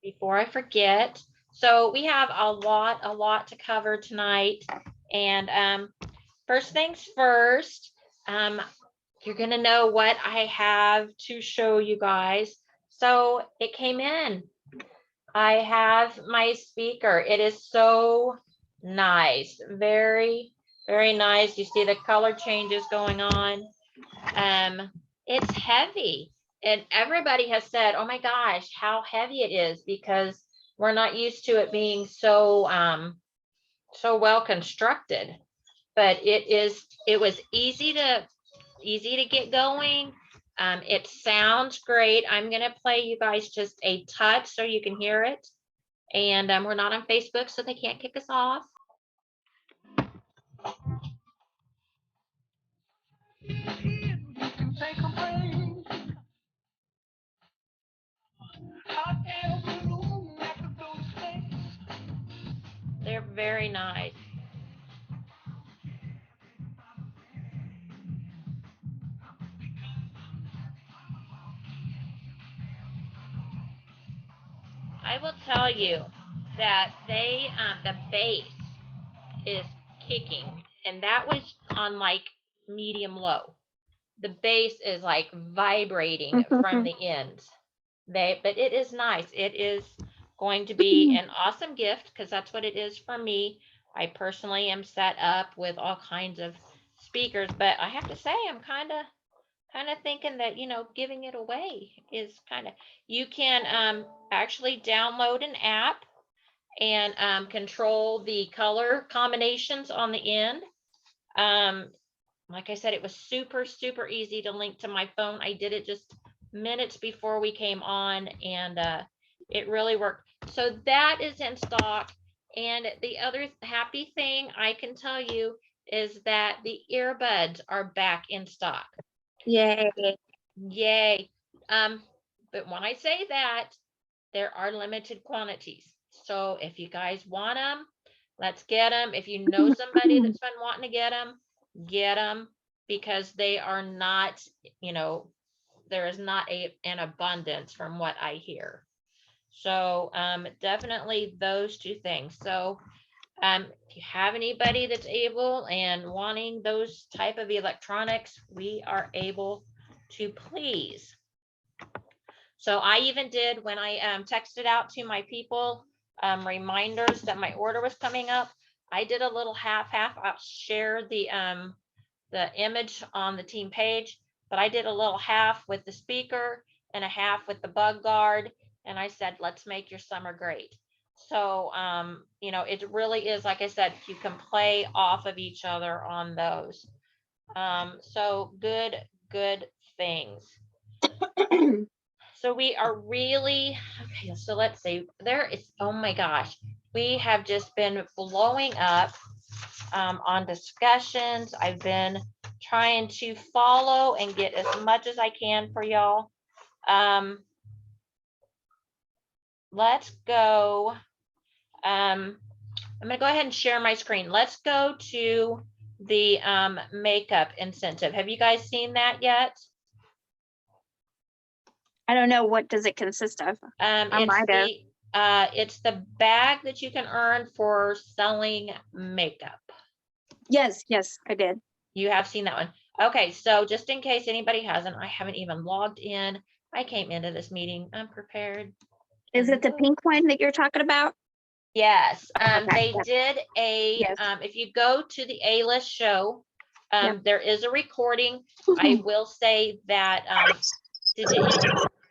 before I forget. So we have a lot to cover tonight. And first things first, you're gonna know what I have to show you guys. So it came in. I have my speaker. It is so nice. Very, very nice. You see the color changes going on. It's heavy. And everybody has said, oh my gosh, how heavy it is, because we're not used to it being so so well constructed. But it was easy to get going. It sounds great. I'm gonna play you guys just a touch so you can hear it. And we're not on Facebook, so they can't kick us off. They're very nice. I will tell you that the bass is kicking, and that was on like medium low. The bass is like vibrating from the ends. But it is nice. It is going to be an awesome gift, because that's what it is for me. I personally am set up with all kinds of speakers, but I have to say I'm kind of thinking that, giving it away is you can actually download an app and control the color combinations on the end. Like I said, it was super easy to link to my phone. I did it just minutes before we came on, and it really worked. So that is in stock. And the other happy thing I can tell you is that the earbuds are back in stock. Yay. Yay. But when I say that, there are limited quantities. So if you guys want them, let's get them. If you know somebody that's been wanting to get them, because they are not, there is not an abundance from what I hear. So definitely those two things. So if you have anybody that's able and wanting those type of electronics, we are able to please. So I even did, when I texted out to my people reminders that my order was coming up, I did a little half. I'll share the image on the team page, but I did a little half with the speaker and a half with the bug guard. And I said, let's make your summer great. So, it really is, like I said, you can play off of each other on those. So good things. So we are really, okay, so let's see, there is, oh my gosh, we have just been blowing up on discussions. I've been trying to follow and get as much as I can for y'all. Let's go. I'm gonna go ahead and share my screen. Let's go to the makeup incentive. Have you guys seen that yet? I don't know. What does it consist of? It's the bag that you can earn for selling makeup. Yes, I did. You have seen that one. Okay, so just in case anybody hasn't, I haven't even logged in. I came into this meeting unprepared. Is it the pink one that you're talking about? Yes. They did a, yes. If you go to the A-list show, there is a recording. I will say that,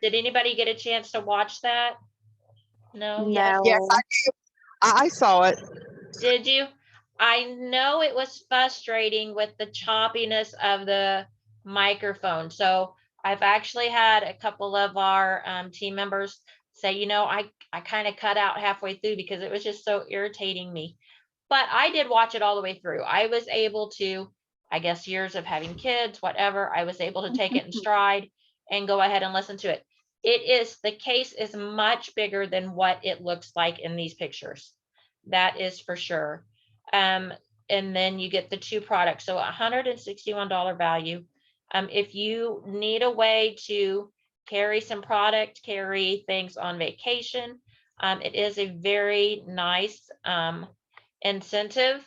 did anybody get a chance to watch that? No. Yes, I did. I saw it. Did you? I know it was frustrating with the choppiness of the microphone. So I've actually had a couple of our team members say, I kind of cut out halfway through because it was just so irritating me. But I did watch it all the way through. I was able to, I guess, years of having kids, whatever, I was able to take it in stride and go ahead and listen to it. The case is much bigger than what it looks like in these pictures. That is for sure. And then you get the two products. So $161 value. If you need a way to carry some product, carry things on vacation, It is a very nice incentive.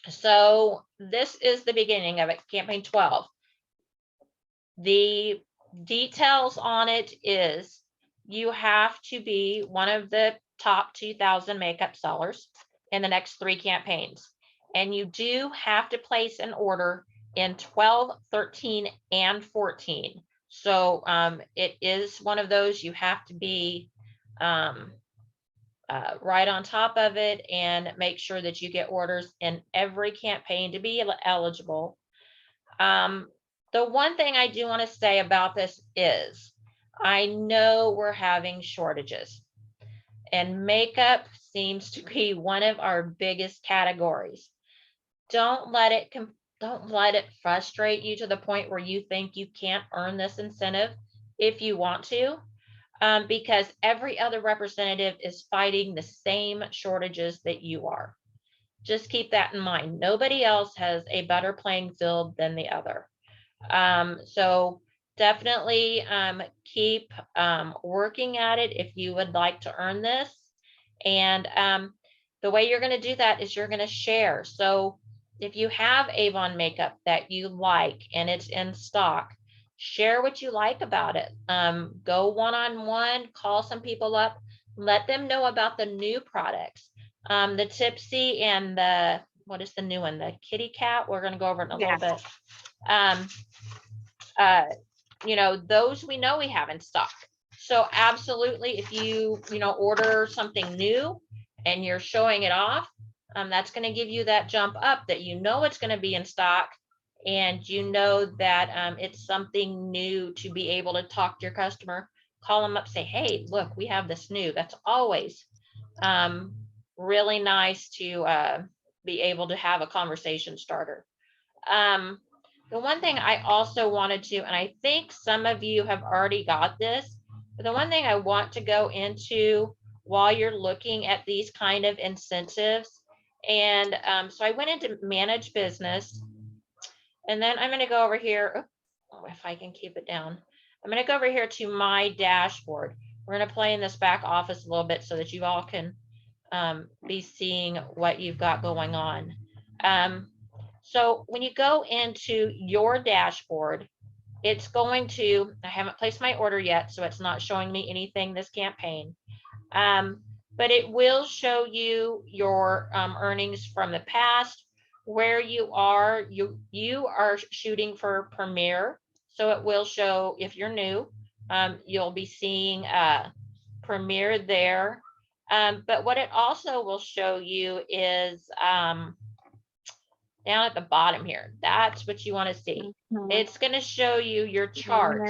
So this is the beginning of it, campaign 12. The details on it is you have to be one of the top 2,000 makeup sellers in the next 3 campaigns. And you do have to place an order in 12, 13, and 14. So it is one of those you have to be right on top of it and make sure that you get orders in every campaign to be eligible. The one thing I do want to say about this is I know we're having shortages, and makeup seems to be one of our biggest categories. Don't let it frustrate you to the point where you think you can't earn this incentive if you want to, because every other representative is fighting the same shortages that you are. Just keep that in mind. Nobody else has a better playing field than the other. So definitely keep working at it if you would like to earn this. And the way you're going to do that is you're going to share. So if you have Avon makeup that you like and it's in stock, share what you like about it. Go one-on-one, call some people up, let them know about the new products. The Tipsy and the, what is the new one? The KathyCat. We're going to go over it in a little bit. You know, those we know we have in stock. So absolutely, if you order something new and you're showing it off, that's going to give you that jump up that you know it's going to be in stock, and you know that it's something new to be able to talk to your customer, call them up, say, hey, look, we have this new. That's always really nice to be able to have a conversation starter. The one thing I also wanted to, and I think some of you have already got this, but the one thing I want to go into while you're looking at these kind of incentives, and so I went into manage business, and then I'm going to go over here, if I can keep it down, I'm going to go over here to my dashboard. We're going to play in this back office a little bit so that you all can be seeing what you've got going on. So when you go into your dashboard, it's going to, I haven't placed my order yet, so it's not showing me anything this campaign, but it will show you your earnings from the past, where you are. You are shooting for Premier, so it will show if you're new, you'll be seeing Premier there. But what it also will show you is down at the bottom here. That's what you want to see. It's going to show you your chart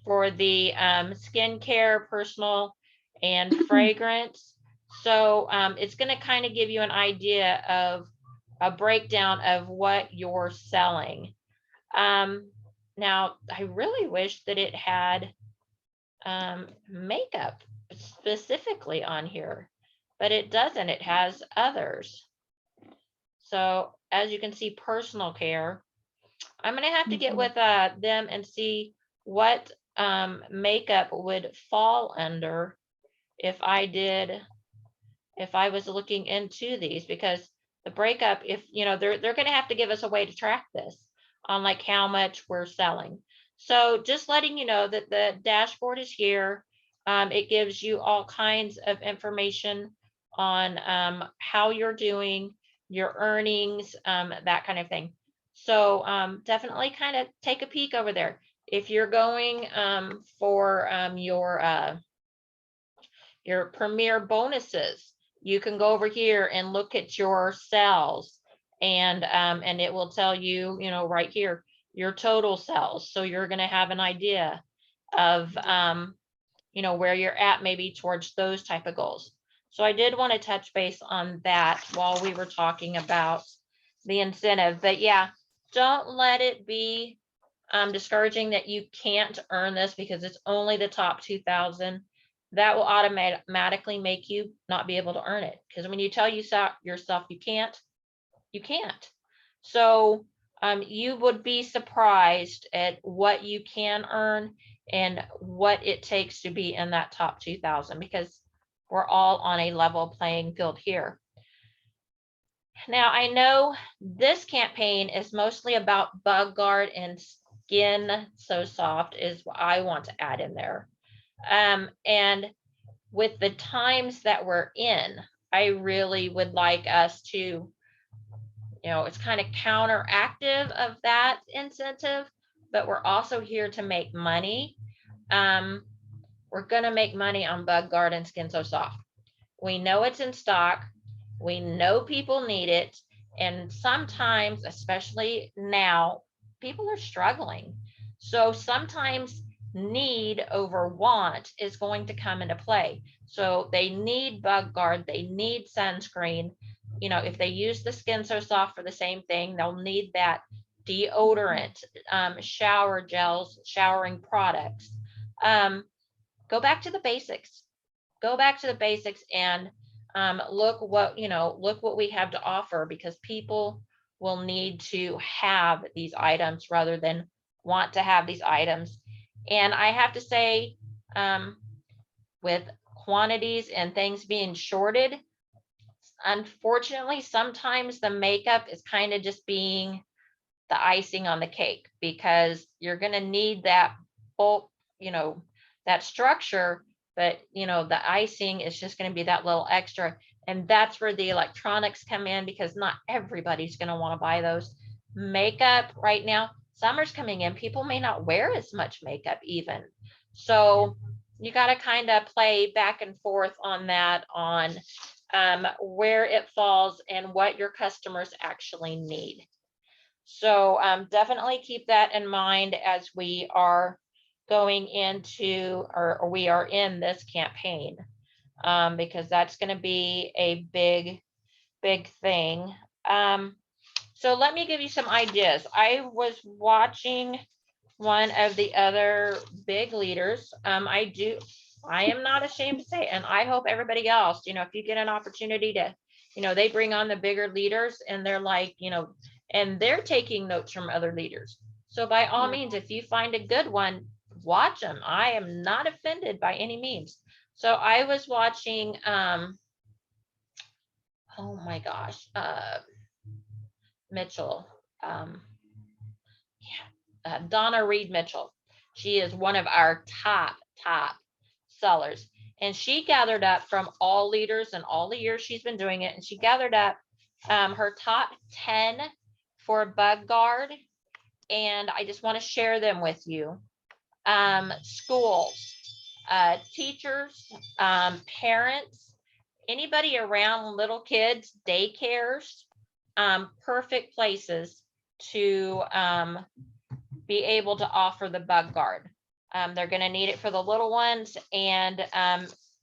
for the skincare, personal, and fragrance. So it's going to kind of give you an idea of a breakdown of what you're selling. Now, I really wish that it had makeup specifically on here, but it doesn't. It has others. So as you can see, personal care, I'm going to have to get with them and see what makeup would fall under if I was looking into these, because the breakup, if they're going to have to give us a way to track this on like how much we're selling. So just letting you know that the dashboard is here. It gives you all kinds of information on how you're doing, your earnings, that kind of thing. So definitely kind of take a peek over there. If you're going for your Premier bonuses, you can go over here and look at your sales, and it will tell you, right here, your total sales. So you're going to have an idea of where you're at, maybe towards those type of goals. So I did want to touch base on that while we were talking about the incentive. But yeah, don't let it be discouraging that you can't earn this because it's only the top 2,000. That will automatically make you not be able to earn it. Because when you tell yourself you can't, you can't. So you would be surprised at what you can earn and what it takes to be in that top 2,000, because we're all on a level playing field here. Now, I know this campaign is mostly about Bug Guard and Skin So Soft is what I want to add in there. And with the times that we're in, I really would like us to, it's kind of counteractive of that incentive, but we're also here to make money. We're going to make money on Bug Guard and Skin So Soft. We know it's in stock. We know people need it. And sometimes, especially now, people are struggling. So sometimes need over want is going to come into play. So they need Bug Guard, they need sunscreen. If they use the Skin So Soft for the same thing, they'll need that deodorant, shower gels, showering products. Go back to the basics. Go back to the basics and look what we have to offer, because people will need to have these items rather than want to have these items. And I have to say, with quantities and things being shorted, unfortunately, sometimes the makeup is kind of just being the icing on the cake, because you're going to need that bulk, that structure, but the icing is just going to be that little extra. And that's where the electronics come in, because not everybody's going to want to buy those. Makeup right now, summer's coming in, people may not wear as much makeup even. So you got to kind of play back and forth on that, on where it falls and what your customers actually need. So definitely keep that in mind as we are going into, or we are in this campaign, because that's going to be a big thing. So let me give you some ideas. I was watching one of the other big leaders. I am not ashamed to say, and I hope everybody else, if you get an opportunity to, they bring on the bigger leaders and they're like, and they're taking notes from other leaders. So by all means, if you find a good one, watch them. I am not offended by any means. So I was watching, oh my gosh, Mitchell, Donna Reed Mitchell. She is one of our top sellers. And she gathered up from all leaders and all the years she's been doing it. And she gathered up her top 10 for Bug Guard. And I just want to share them with you. Schools, teachers, parents, anybody around little kids, daycares, perfect places to be able to offer the Bug Guard. They're going to need it for the little ones. And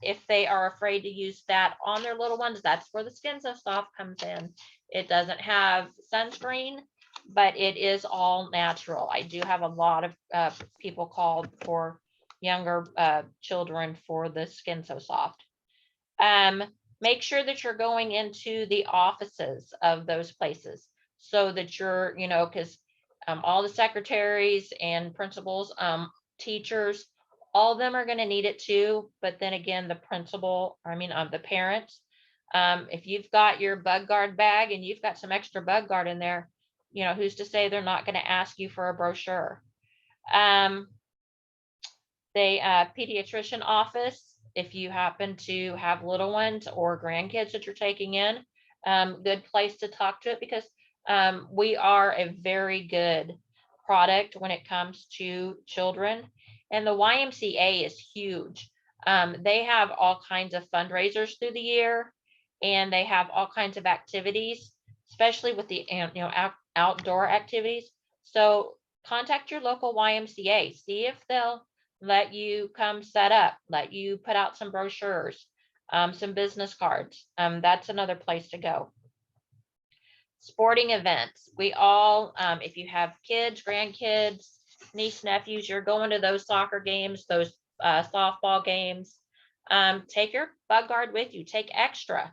if they are afraid to use that on their little ones, that's where the Skin So Soft comes in. It doesn't have sunscreen, but it is all natural. I do have a lot of people called for younger children for the Skin So Soft. Make sure that you're going into the offices of those places so that you're, because all the secretaries and principals, teachers, all of them are going to need it too. But then again, the the parents, if you've got your Bug Guard bag and you've got some extra Bug Guard in there, who's to say they're not going to ask you for a brochure? The pediatrician office, if you happen to have little ones or grandkids that you're taking in, good place to talk to it, because we are a very good product when it comes to children. And the YMCA is huge. They have all kinds of fundraisers through the year, and they have all kinds of activities, especially with the outdoor activities. So contact your local YMCA, see if they'll let you come set up, let you put out some brochures, some business cards. That's another place to go. Sporting events. We all, if you have kids, grandkids, niece, nephews, you're going to those soccer games, those softball games. Take your Bug Guard with you. Take extra.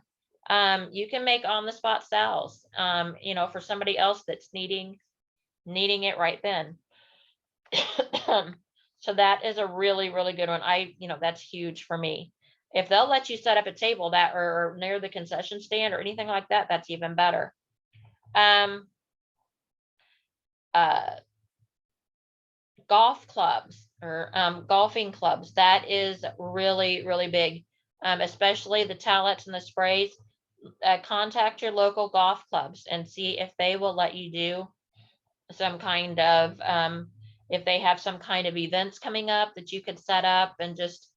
You can make on the spot sales, for somebody else that's needing it right then. So So that is a really, really good one. That's huge for me. If they'll let you set up a table that or near the concession stand or anything like that, that's even better. Golf clubs or golfing clubs, that is really, really big, especially the towelettes and the sprays. Contact your local golf clubs and see if they will let you do some kind of, if they have some kind of events coming up that you could set up and just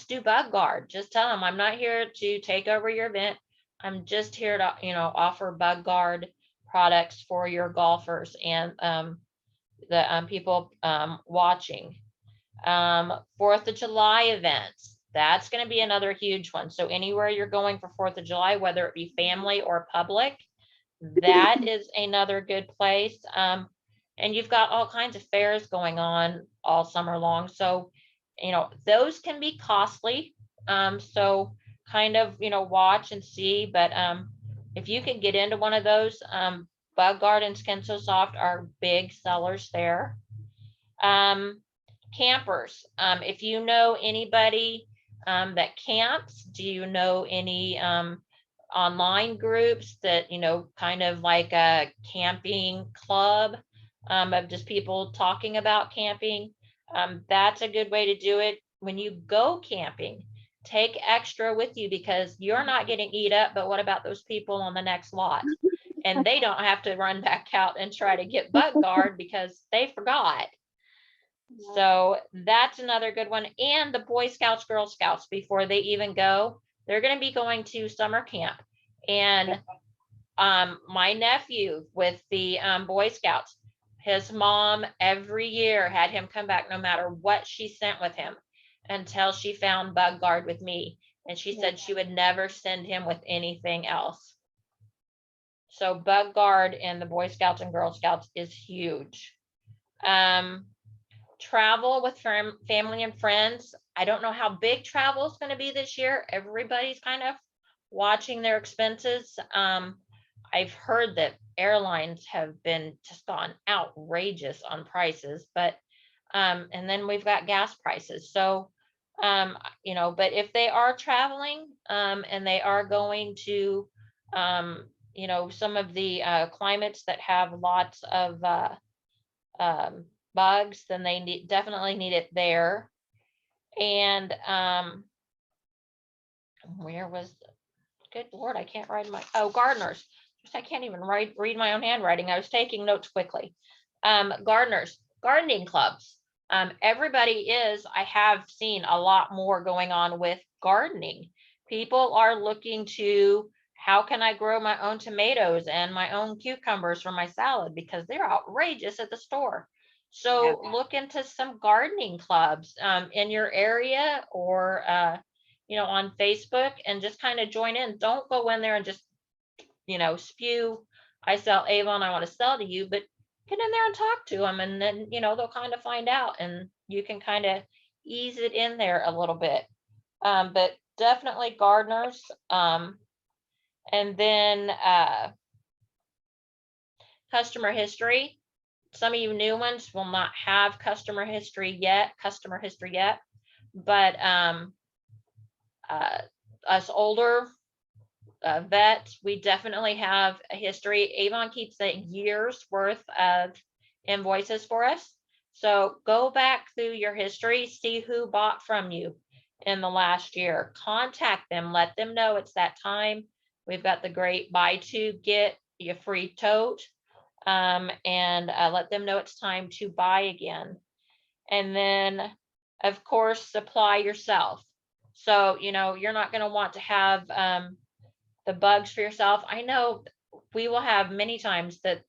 do bug guard. Just tell them, I'm not here to take over your event. I'm just here to, offer bug guard products for your golfers and the people watching. 4th of July events, that's going to be another huge one. So anywhere you're going for 4th of July, whether it be family or public, that is another good place. And you've got all kinds of fairs going on all summer long. So, those can be costly. So kind of, watch and see. But if you can get into one of those, Bug Guard and Skin So Soft are big sellers there. Campers. If you know anybody that camps, do you know any online groups that, kind of like a camping club of just people talking about camping? That's a good way to do it. When you go camping, take extra with you because you're not getting eat up, but what about those people on the next lot? And they don't have to run back out and try to get bug guard because they forgot. So that's another good one. And the Boy Scouts, Girl Scouts, before they even go, they're going to be going to summer camp. And my nephew with the Boy Scouts, his mom every year had him come back no matter what she sent with him until she found bug guard with me. And she said she would never send him with anything else. So bug guard in the Boy Scouts and Girl Scouts is huge. Travel with family and friends. I don't know how big travel is going to be this year. Everybody's kind of watching their expenses. I've heard that airlines have been just gone outrageous on prices, but and then we've got gas prices. So but if they are traveling and they are going to some of the climates that have lots of bugs, then they definitely need it there. And where was, good Lord, I can't write gardeners. I can't even read my own handwriting. I was taking notes quickly. Gardeners, gardening clubs. I have seen a lot more going on with gardening. People are looking to, how can I grow my own tomatoes and my own cucumbers for my salad because they're outrageous at the store. So look into some gardening clubs in your area or on Facebook and just kind of join in. Don't go in there and just spew, I sell Avon, I want to sell to you, but get in there and talk to them, and then they'll kind of find out and you can kind of ease it in there a little bit. But definitely gardeners. And then customer history. Some of you new ones will not have customer history yet, but us older vets, we definitely have a history. Avon keeps a year's worth of invoices for us. So go back through your history, see who bought from you in the last year. Contact them, let them know it's that time. We've got the great buy two, get your free tote. And let them know it's time to buy again. And then, of course, supply yourself. So, you're not going to want to have the bugs for yourself. I know we will have many times that,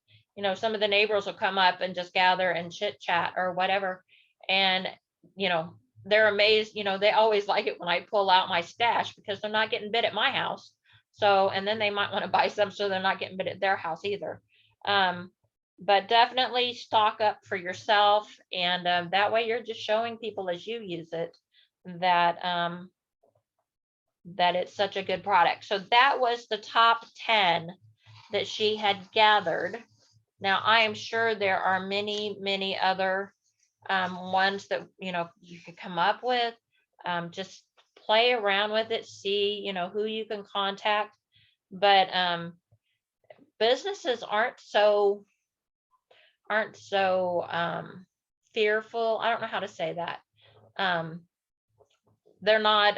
some of the neighbors will come up and just gather and chit chat or whatever. And, they're amazed, they always like it when I pull out my stash because they're not getting bit at my house. So, and then they might want to buy some so they're not getting bit at their house either. But definitely stock up for yourself. And that way you're just showing people as you use it that that it's such a good product. So that was the top 10 that she had gathered. Now I am sure there are many, many other ones that, you could come up with. Just play around with it, see, who you can contact. But businesses aren't so fearful. I don't know how to say that. They're not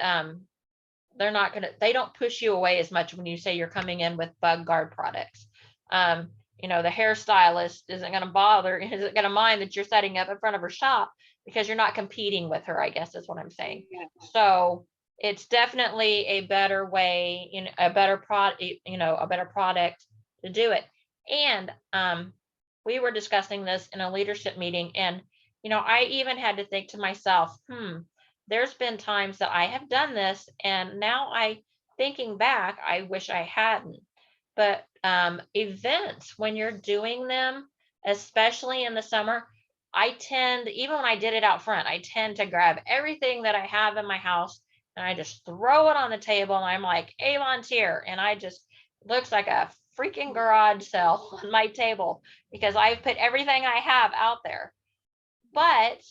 they don't push you away as much when you say you're coming in with bug guard products. The hairstylist isn't going to mind that you're setting up in front of her shop because you're not competing with her, I guess is what I'm saying. Yeah. So it's definitely a better way, a better product to do it. And we were discussing this in a leadership meeting, and I even had to think to myself, there's been times that I have done this, and now thinking back, I wish I hadn't. But events, when you're doing them, especially in the summer, even when I did it out front, I tend to grab everything that I have in my house and I just throw it on the table, and I'm like, Avon's here, and looks like a freaking garage sale on my table because I've put everything I have out there. But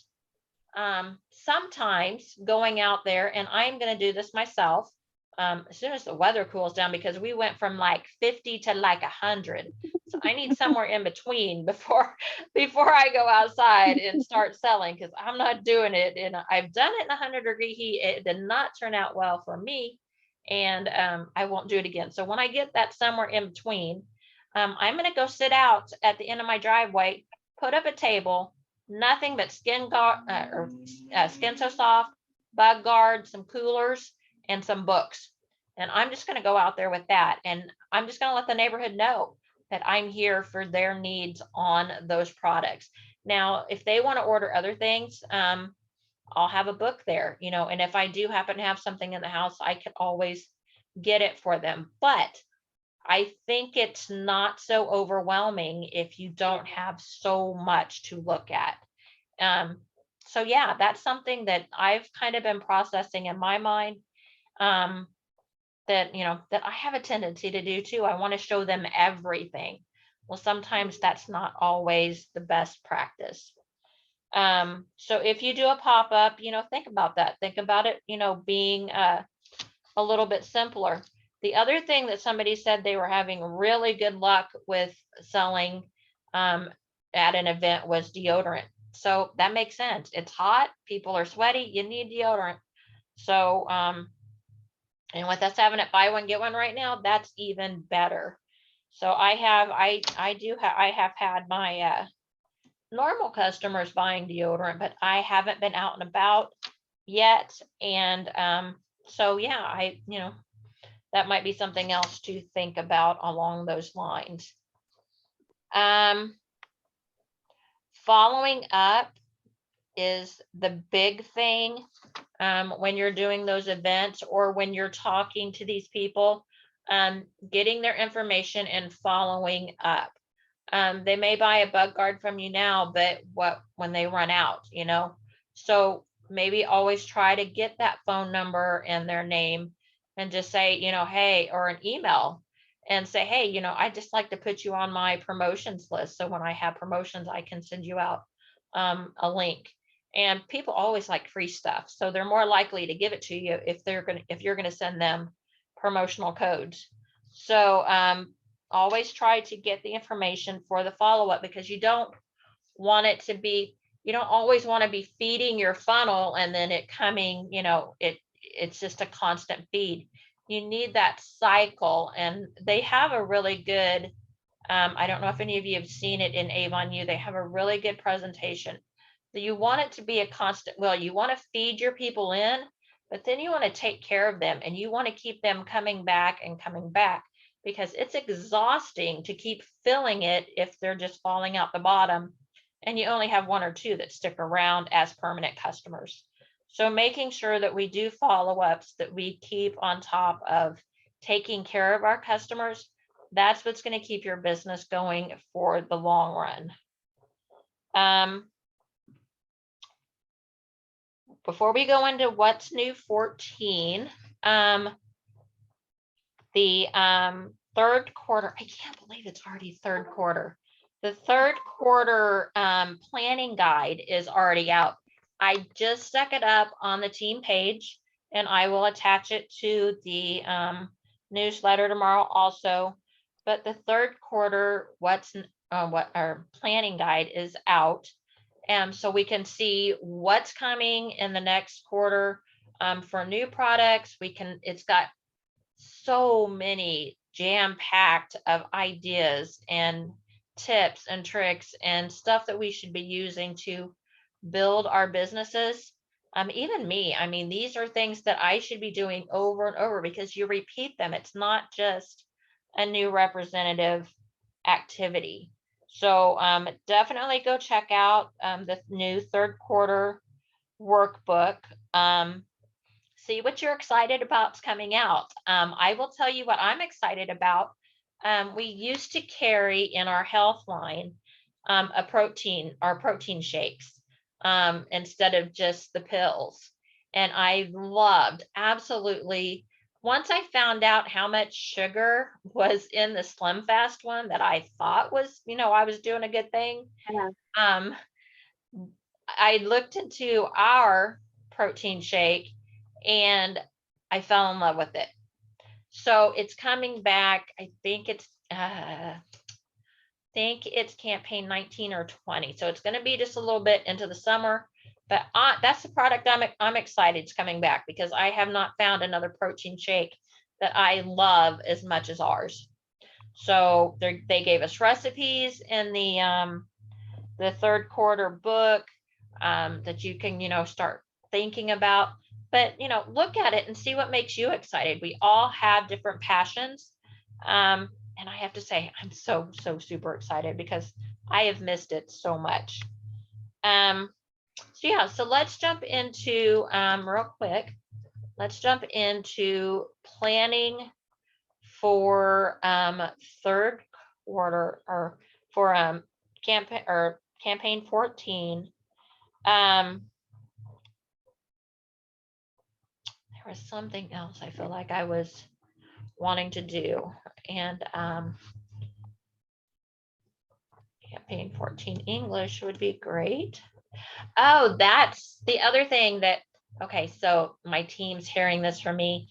sometimes going out there, and I'm going to do this myself as soon as the weather cools down, because we went from like 50 to like 100. So I need somewhere in between before I go outside and start selling, because I'm not doing it. And I've done it in 100-degree heat. It did not turn out well for me, and I won't do it again. So when I get that somewhere in between, I'm going to go sit out at the end of my driveway, put up a table, nothing but Skin So Soft, Bug Guard, some coolers, and some books. And I'm just going to go out there with that. And I'm just going to let the neighborhood know that I'm here for their needs on those products. Now, if they want to order other things, I'll have a book there, and if I do happen to have something in the house, I could always get it for them. But I think it's not so overwhelming if you don't have so much to look at. So yeah, that's something that I've kind of been processing in my mind, that I have a tendency to do too. I want to show them everything. Well, sometimes that's not always the best practice. So if you do a pop-up, think about that. Think about it, being a little bit simpler. The other thing that somebody said they were having really good luck with selling at an event was deodorant. So that makes sense. It's hot, people are sweaty, you need deodorant. So and with us having it buy one get one right now, that's even better. So I have had my normal customers buying deodorant, but I haven't been out and about yet. And so yeah, that might be something else to think about along those lines. Following up is the big thing when you're doing those events or when you're talking to these people, getting their information and following up. They may buy a bug guard from you now, but when they run out, so maybe always try to get that phone number and their name and just say, hey, or an email and say, hey, I'd just like to put you on my promotions list. So when I have promotions, I can send you out a link. And people always like free stuff. So they're more likely to give it to you if you're going to send them promotional codes. So always try to get the information for the follow-up, because you don't always want to be feeding your funnel and then it coming, it's just a constant feed. You need that cycle, and they have a really good, I don't know if any of you have seen it in Avon they have a really good presentation. You want it to be a constant, you want to feed your people in, but then you want to take care of them and you want to keep them coming back and coming back, because it's exhausting to keep filling it if they're just falling out the bottom and you only have one or two that stick around as permanent customers. So making sure that we do follow-ups, that we keep on top of taking care of our customers, that's what's going to keep your business going for the long run. Before we go into what's new 14, the third quarter, I can't believe it's already third quarter. The third quarter planning guide is already out. I just stuck it up on the team page, and I will attach it to the newsletter tomorrow also. But the third quarter, what our planning guide is out, and so we can see what's coming in the next quarter for new products. It's got so many jam-packed of ideas and tips and tricks and stuff that we should be using to build our businesses. Even me, I mean, these are things that I should be doing over and over because you repeat them. It's not just a new representative activity. So definitely go check out the new third quarter workbook. See what you're excited about's coming out. I will tell you what I'm excited about. We used to carry in our health line our protein shakes instead of just the pills. And I loved absolutely, once I found out how much sugar was in the Slim Fast one that I thought was, I was doing a good thing. Yeah. I looked into our protein shake and I fell in love with it. So it's coming back. I think it's campaign 19 or 20. So it's going to be just a little bit into the summer, but that's the product I'm excited it's coming back because I have not found another protein shake that I love as much as ours. So they gave us recipes in the third quarter book that you can, start thinking about. But, look at it and see what makes you excited. We all have different passions. And I have to say, I'm so super excited because I have missed it so much. So let's jump into, real quick, let's jump into planning for third quarter or for campaign 14. There was something else I feel like I was wanting to do, and campaign 14 English would be great. Oh, that's the other thing that, okay, so my team's hearing this from me.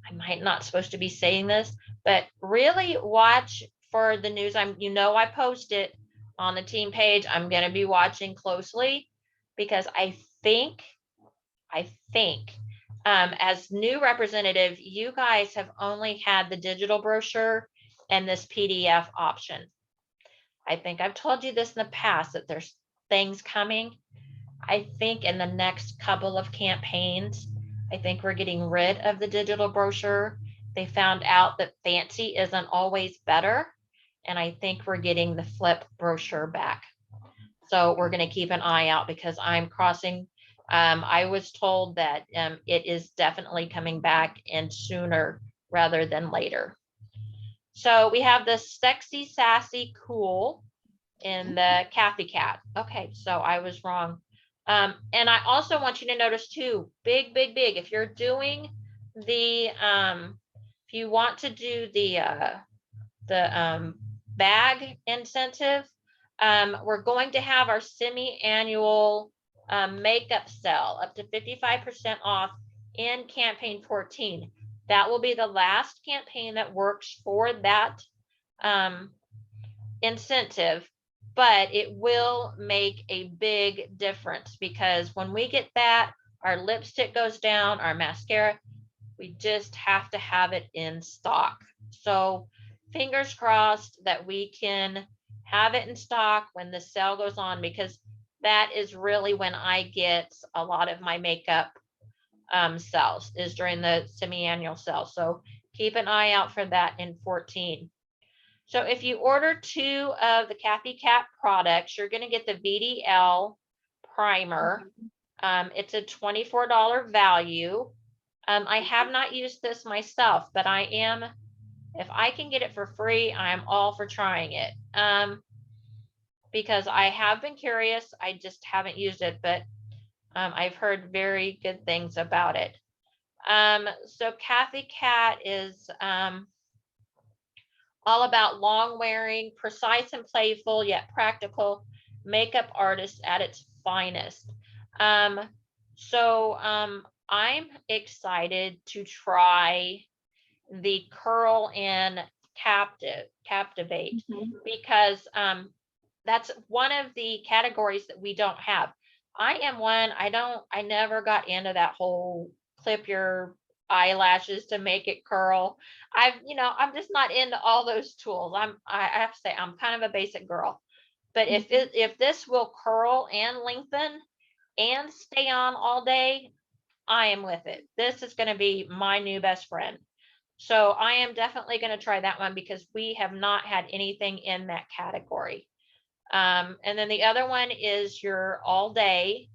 I might not supposed to be saying this, but really watch for the news. I post it on the team page. I'm going to be watching closely because I think as new representative, you guys have only had the digital brochure and this PDF option. I think I've told you this in the past that there's things coming. I think in the next couple of campaigns, I think we're getting rid of the digital brochure. They found out that fancy isn't always better. And I think we're getting the flip brochure back. So we're going to keep an eye out because I'm crossing. I was told that it is definitely coming back and sooner rather than later. So we have the Sexy, Sassy, Cool in the KathyCat. Okay, so I was wrong. And I also want you to notice too, big, if you're doing the, if you want to do the bag incentive, we're going to have our semi-annual makeup sale up to 55% off in campaign 14. That will be the last campaign that works for that incentive, but it will make a big difference because when we get that, our lipstick goes down, our mascara, we just have to have it in stock. So fingers crossed that we can have it in stock when the sale goes on, because that is really when I get a lot of my makeup sales, is during the semi-annual sale. So keep an eye out for that in 14. So if you order 2 of the KathyCat products, you're going to get the Bdl Primer. It's a $24 value. I have not used this myself, but I am, if I can get it for free, I'm all for trying it. Because I have been curious, I just haven't used it, but I've heard very good things about it. So KathyCat is all about long wearing, precise and playful, yet practical makeup artist at its finest. I'm excited to try the Curl and Captivate Mhm. because that's one of the categories that we don't have. I am one, I never got into that whole clip your eyelashes to make it curl. I'm just not into all those tools. I have to say I'm kind of a basic girl. But if this will curl and lengthen and stay on all day, I am with it. This is going to be my new best friend. So I am definitely going to try that one because we have not had anything in that category. And then the other one is your all day.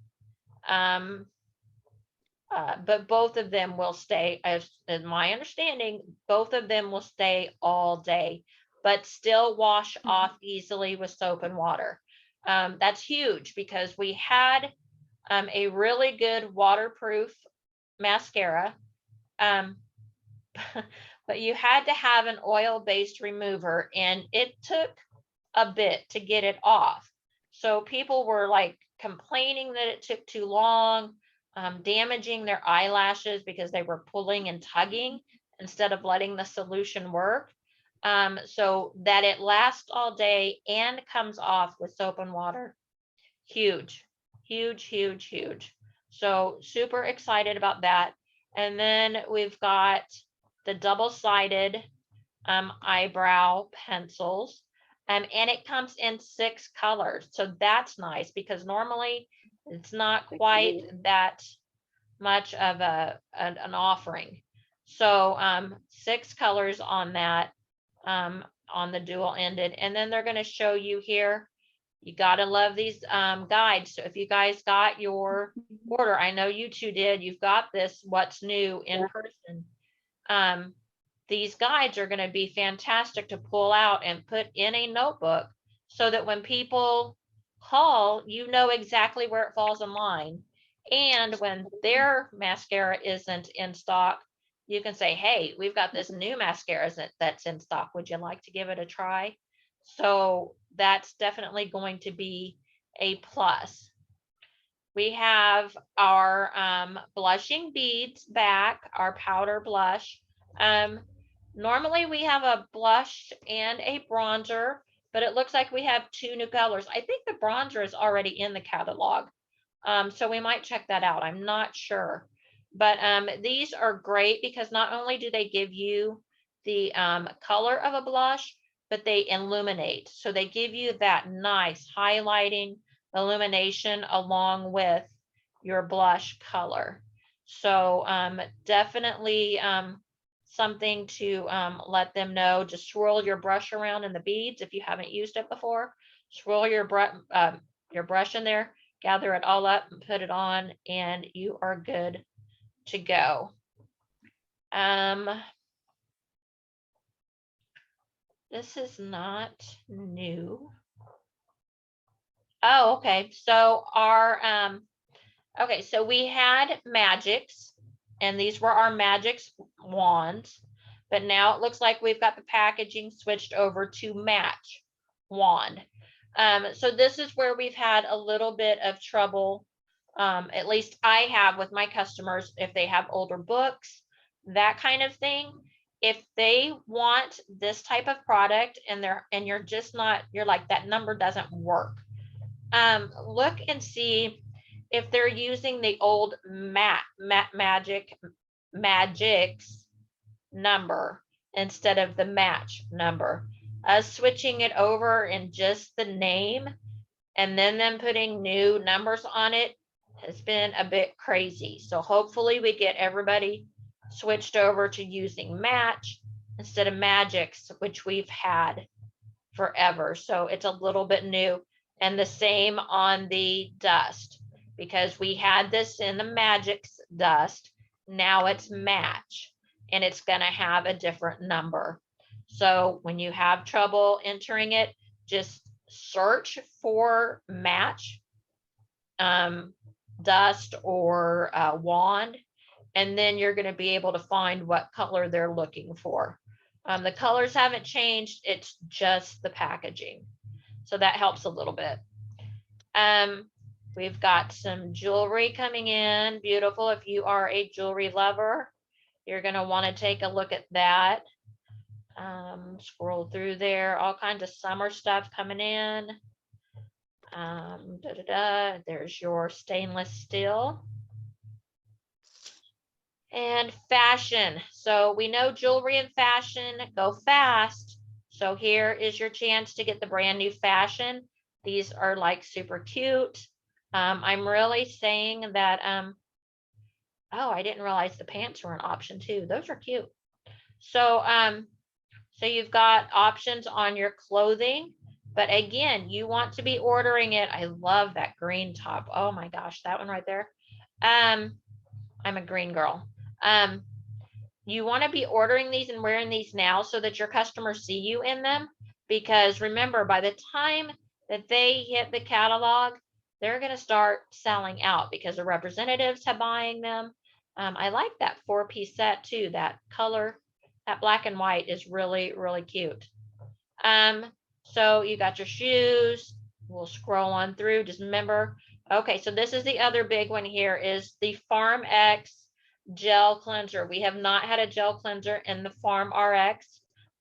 But both of them will stay, as my understanding, both of them will stay all day, but still wash off easily with soap and water. That's huge because we had a really good waterproof mascara. But you had to have an oil-based remover, and it took a bit to get it off. So people were like complaining that it took too long, damaging their eyelashes because they were pulling and tugging instead of letting the solution work. So that it lasts all day and comes off with soap and water. Huge, huge, huge, huge. So super excited about that. And then we've got the double-sided eyebrow pencils. And it comes in 6 colors. So that's nice because normally it's not quite that much of an offering. So 6 colors on that, on the dual ended. And then they're going to show you here. You got to love these guides. So if you guys got your order, I know you two did, you've got this what's new in person. These guides are going to be fantastic to pull out and put in a notebook so that when people call, you know exactly where it falls in line. And when their mascara isn't in stock, you can say, hey, we've got this new mascara that's in stock. Would you like to give it a try? So that's definitely going to be a plus. We have our blushing beads back, our powder blush. Normally we have a blush and a bronzer, but it looks like we have 2 new colors. I think the bronzer is already in the catalog. So we might check that out. I'm not sure. But these are great because not only do they give you the color of a blush, but they illuminate. So they give you that nice highlighting illumination along with your blush color. So definitely something to let them know. Just swirl your brush around in the beads if you haven't used it before. Swirl your brush in there, gather it all up and put it on, and you are good to go. This is not new. Oh, okay. So our okay, so we had Magics, and these were our Magics wands, but now it looks like we've got the packaging switched over to Match wand. So this is where we've had a little bit of trouble. At least I have with my customers, if they have older books, that kind of thing. If they want this type of product and you're just not, you're like, that number doesn't work. Look and see if they're using the old Magics number instead of the Match number. Us switching it over in just the name and then them putting new numbers on it has been a bit crazy. So hopefully we get everybody switched over to using Match instead of Magics, which we've had forever. So it's a little bit new. And the same on the dust, because we had this in the Magics dust. Now it's Match, and it's going to have a different number. So when you have trouble entering it, just search for Match dust or wand, and then you're going to be able to find what color they're looking for. The colors haven't changed. It's just the packaging. So that helps a little bit. We've got some jewelry coming in. Beautiful. If you are a jewelry lover, you're going to want to take a look at that. Scroll through there. All kinds of summer stuff coming in. There's your stainless steel. And fashion. So we know jewelry and fashion go fast. So here is your chance to get the brand new fashion. These are like super cute. I'm really saying that, oh, I didn't realize the pants were an option too. Those are cute. So, so you've got options on your clothing, but again, you want to be ordering it. I love that green top. Oh my gosh, that one right there. I'm a green girl. You want to be ordering these and wearing these now so that your customers see you in them, because remember, by the time that they hit the catalog, they're going to start selling out because the representatives have buying them. I like that 4-piece set too. That color, that black and white is really, really cute. So you got your shoes. We'll scroll on through. Just remember, okay, so this is the other big one here is the Farmx Gel Cleanser. We have not had a gel cleanser in the Farmx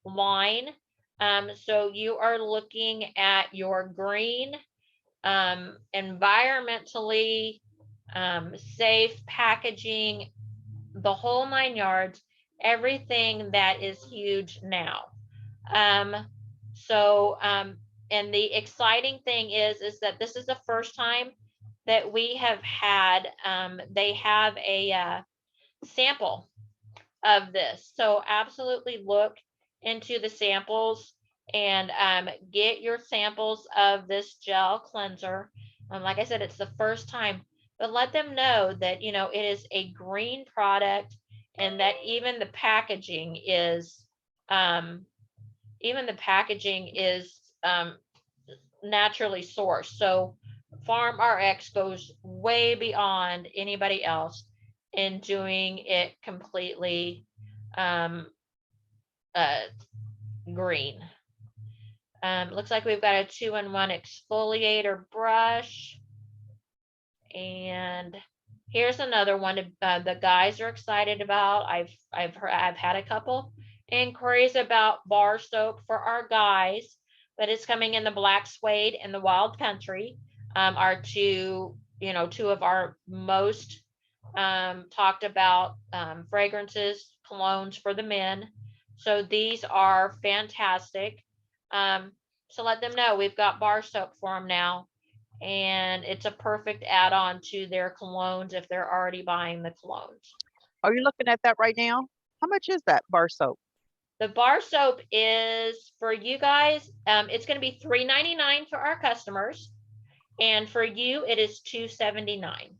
line. So you are looking at your green, environmentally safe packaging, the whole 9 yards, everything that is huge now. And the exciting thing is that this is the first time that we have had, they have a sample of this. So absolutely look into the samples and get your samples of this gel cleanser. Like I said, it's the first time, but let them know that, you know, it is a green product and that even the packaging is, naturally sourced. So Farmx goes way beyond anybody else in doing it completely green. Looks like we've got a 2-in-1 exfoliator brush. And here's another one the guys are excited about. I've had a couple inquiries about bar soap for our guys, but it's coming in the black suede and the wild country. Are two of our most talked about fragrances, colognes for the men. So these are fantastic. So let them know we've got bar soap for them now, and it's a perfect add-on to their colognes if they're already buying the colognes. Are you looking at that right now? How much is that bar soap? The bar soap is for you guys. It's going to be $3.99 for our customers, and for you, it is $2.79.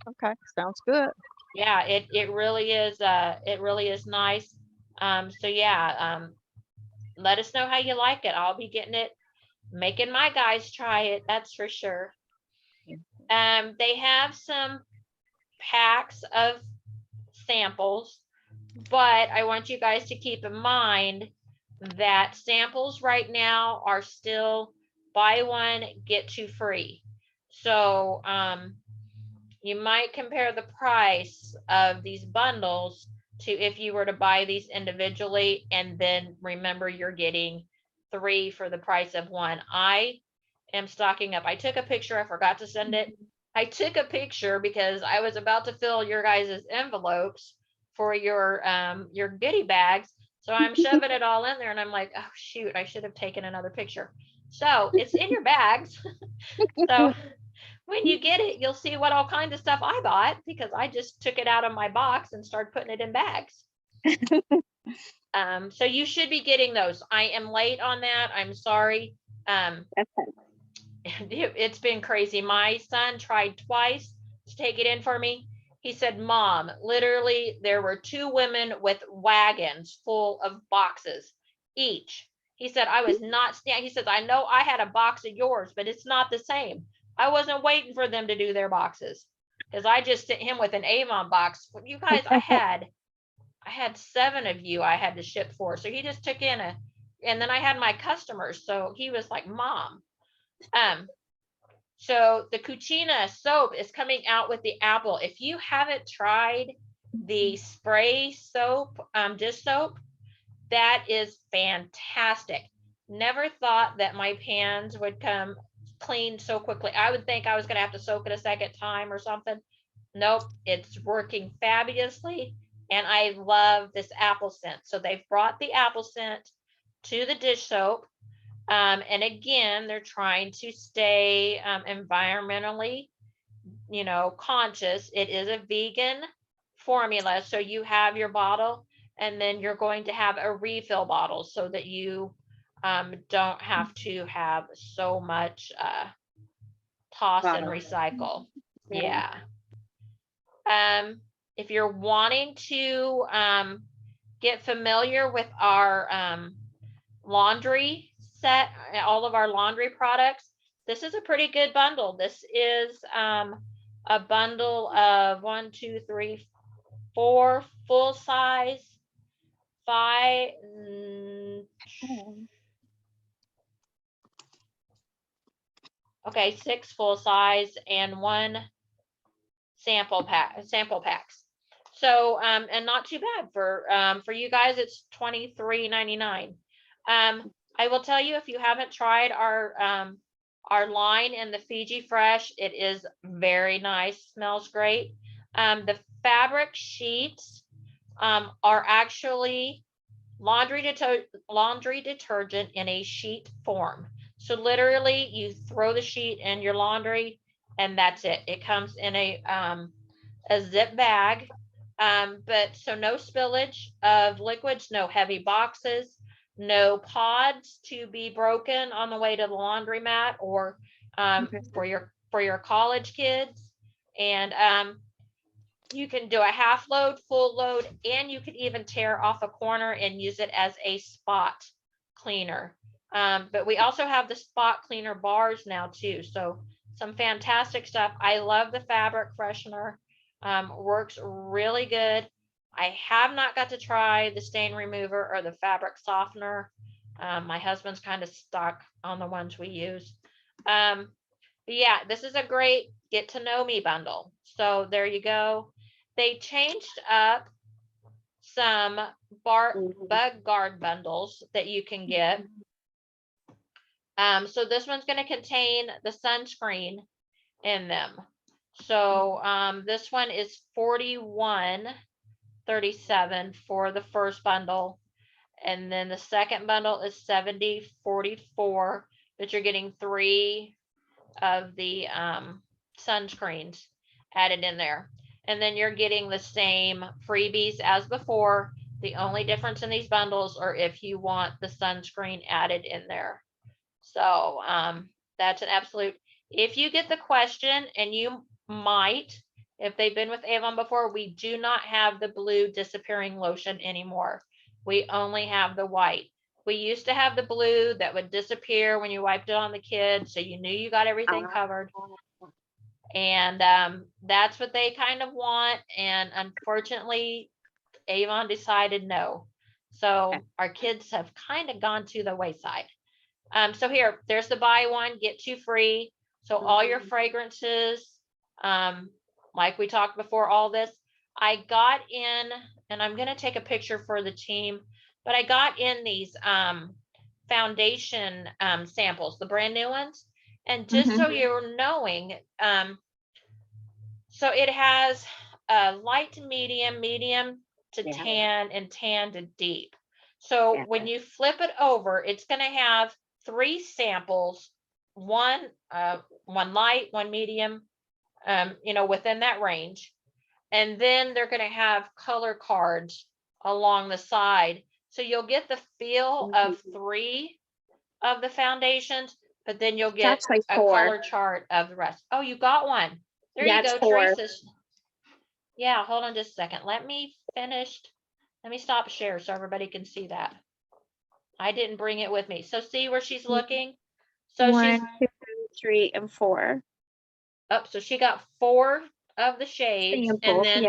Okay, sounds good. Yeah, it really is. It really is nice. So yeah, let us know how you like it. I'll be getting it, making my guys try it. That's for sure. They have some packs of samples, but I want you guys to keep in mind that samples right now are still buy one, get 2 free. So you might compare the price of these bundles to if you were to buy these individually, and then remember you're getting 3 for the price of 1. I am stocking up. I took a picture. I forgot to send it. I took a picture because I was about to fill your guys' envelopes for your goodie bags. So I'm shoving it all in there and I'm like, oh shoot, I should have taken another picture. So it's in your bags. So when you get it, you'll see what all kinds of stuff I bought because I just took it out of my box and started putting it in bags. So you should be getting those. I am late on that. I'm sorry. It's been crazy. My son tried twice to take it in for me. He said, Mom, literally there were 2 women with wagons full of boxes each. He said, I was not standing. He says, I know I had a box of yours, but it's not the same. I wasn't waiting for them to do their boxes because I just sent him with an Avon box. You guys, I had I had 7 of you I had to ship for. So he just took in and then I had my customers. So he was like, Mom. So the Cucina soap is coming out with the apple. If you haven't tried the spray soap, dish soap, that is fantastic. Never thought that my pans would come clean so quickly. I would think I was going to have to soak it a second time or something. Nope, it's working fabulously. And I love this apple scent. So they've brought the apple scent to the dish soap. And again, they're trying to stay environmentally, conscious. It is a vegan formula. So you have your bottle and then you're going to have a refill bottle so that you don't have to have so much toss and Bottle. recycle. Yeah. Yeah. If you're wanting to get familiar with our laundry set, all of our laundry products, this is a pretty good bundle. This is a bundle of 1, 2, 3, 4 full size, 5. Okay, 6 full size and 1 sample packs. So and not too bad for you guys. It's $23.99. I will tell you, if you haven't tried our line in the Fiji Fresh, it is very nice, smells great. The fabric sheets are actually laundry detergent in a sheet form. So literally you throw the sheet in your laundry and that's it. It comes in a zip bag. But so no spillage of liquids, no heavy boxes, no pods to be broken on the way to the laundromat or for your college kids. And you can do a half load, full load, and you could even tear off a corner and use it as a spot cleaner. But we also have the spot cleaner bars now too. So some fantastic stuff. I love the fabric freshener. Works really good. I have not got to try the stain remover or the fabric softener. My husband's kind of stuck on the ones we use. But yeah, this is a great get to know me bundle. So there you go. They changed up some bug guard bundles that you can get. So this one's going to contain the sunscreen in them. So this one is $41.37 for the first bundle. And then the second bundle is $70.44, but you're getting 3 of the sunscreens added in there. And then you're getting the same freebies as before. The only difference in these bundles are if you want the sunscreen added in there. So that's an absolute. If you get the question, and you might, if they've been with Avon before, we do not have the blue disappearing lotion anymore. We only have the white. We used to have the blue that would disappear when you wiped it on the kids, so you knew you got everything covered. And that's what they kind of want. And unfortunately, Avon decided no. So our kids have kind of gone to the wayside. So here, there's the buy one, get 2 free. So all your fragrances, like we talked before, all this, I got in, and I'm going to take a picture for the team, but I got in these foundation samples, the brand new ones. And just so you're knowing, so it has a light to medium, medium to tan, and tan to deep. So when you flip it over, it's going to have 3 samples, one light, one medium, within that range. And then they're going to have color cards along the side. So you'll get the feel of 3 of the foundations, but then you'll get a color chart of the rest. Oh, you got one. There you go, Teresa. Yeah, hold on just a second. Let me finish. Let me stop share so everybody can see that. I didn't bring it with me. So see where she's looking? So 1, 2, 3, and 4. Oh, so she got 4 of the shades. And then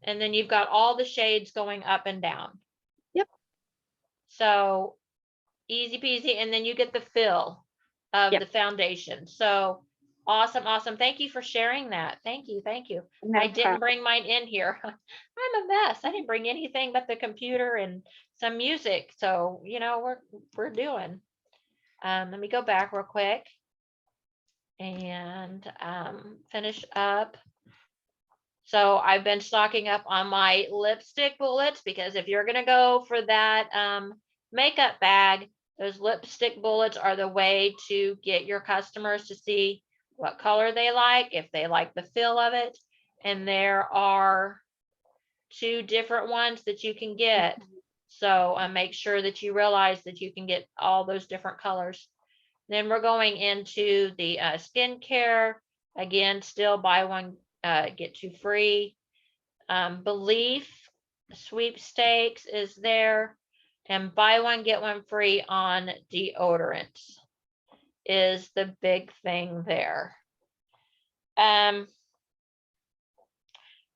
and then you've got all the shades going up and down. Yep. So easy peasy, and then you get the fill of Yep. the foundation. So awesome, awesome. Thank you for sharing that. Thank you, thank you. No I didn't problem. bring mine in here. I'm a mess. I didn't bring anything but the computer and some music. So, you know, we're doing. Let me go back real quick and finish up. So I've been stocking up on my lipstick bullets, because if you're gonna go for that makeup bag, those lipstick bullets are the way to get your customers to see what color they like, if they like the feel of it. And there are 2 different ones that you can get. So make sure that you realize that you can get all those different colors. Then we're going into the skincare. Again, still buy one, get 2 free. Belief sweepstakes is there, and buy one, get one free on deodorants is the big thing there. And